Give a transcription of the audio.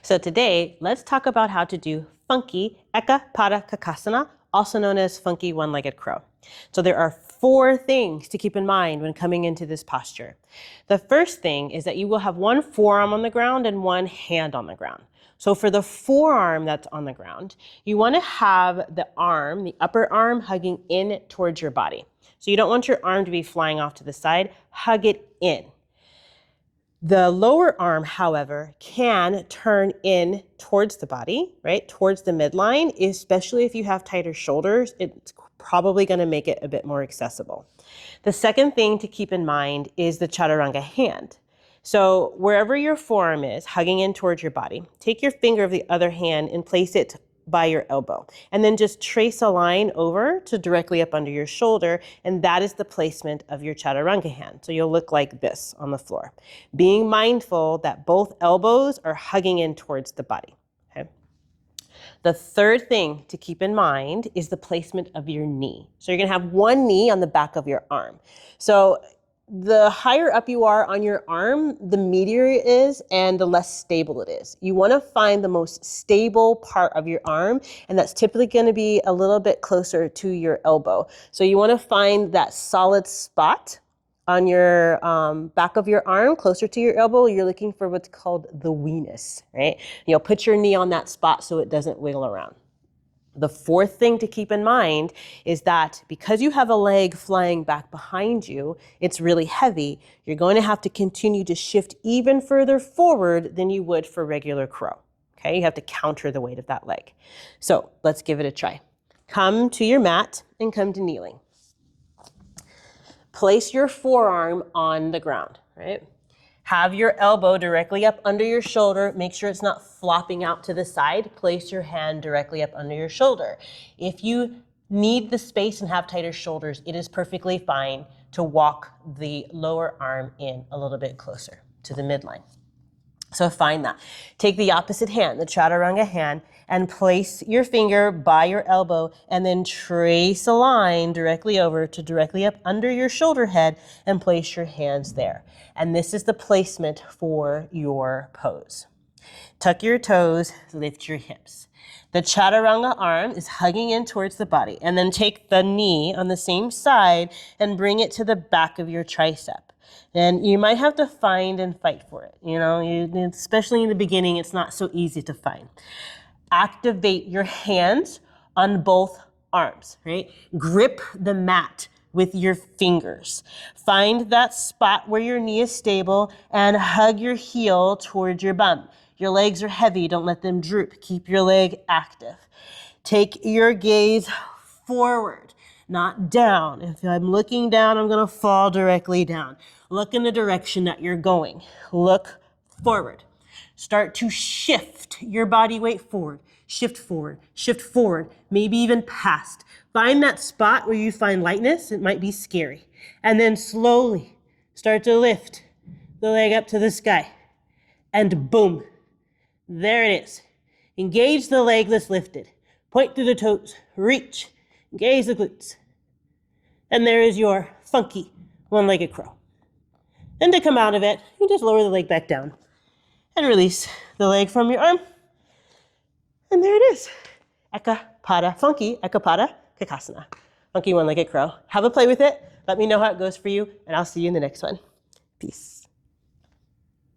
So today, let's talk about how to do funky Eka Pada Kakasana, also known as funky one-legged crow. So there are 4 things to keep in mind when coming into this posture. The first thing is that you will have one forearm on the ground and one hand on the ground. So for the forearm that's on the ground, you want to have the arm, the upper arm, hugging in towards your body. So you don't want your arm to be flying off to the side. Hug it in. The lower arm, however, can turn in towards the body, right? Towards the midline, especially if you have tighter shoulders. It's probably going to make it a bit more accessible. The second thing to keep in mind is the chaturanga hand. So wherever your forearm is, hugging in towards your body, take your finger of the other hand and place it by your elbow. And then just trace a line over to directly up under your shoulder. And that is the placement of your chaturanga hand. So you'll look like this on the floor. Being mindful that both elbows are hugging in towards the body. Okay? The third thing to keep in mind is the placement of your knee. So you're going to have one knee on the back of your arm. So the higher up you are on your arm, the meatier it is and the less stable it is. You want to find the most stable part of your arm, and that's typically going to be a little bit closer to your elbow. So you want to find that solid spot on your back of your arm, closer to your elbow. You're looking for what's called the weenus, right? You'll put your knee on that spot so it doesn't wiggle around. The fourth thing to keep in mind is that because you have a leg flying back behind you, it's really heavy. You're going to have to continue to shift even further forward than you would for regular crow. Okay, you have to counter the weight of that leg. So let's give it a try. Come to your mat and come to kneeling. Place your forearm on the ground, right? Have your elbow directly up under your shoulder. Make sure it's not flopping out to the side. Place your hand directly up under your shoulder. If you need the space and have tighter shoulders, it is perfectly fine to walk the lower arm in a little bit closer to the midline. So find that. Take the opposite hand, the chaturanga hand, and place your finger by your elbow and then trace a line directly over to directly up under your shoulder head and place your hands there. And this is the placement for your pose. Tuck your toes, lift your hips. The chaturanga arm is hugging in towards the body, and then take the knee on the same side and bring it to the back of your tricep. And you might have to find and fight for it. You know, especially in the beginning, it's not so easy to find. Activate your hands on both arms, right? Grip the mat with your fingers. Find that spot where your knee is stable and hug your heel towards your bum. Your legs are heavy, don't let them droop. Keep your leg active. Take your gaze forward, not down. If I'm looking down, I'm gonna fall directly down. Look in the direction that you're going. Look forward. Start to shift your body weight forward. Shift forward, maybe even past. Find that spot where you find lightness. It might be scary. And then slowly start to lift the leg up to the sky. And boom, there it is. Engage the leg that's lifted. Point through the toes, reach, engage the glutes. And there is your funky one-legged crow. And to come out of it, you just lower the leg back down and release the leg from your arm. And there it is. Eka Pada, funky Eka Pada Kakasana. Funky one-legged crow. Have a play with it. Let me know how it goes for you, and I'll see you in the next one. Peace.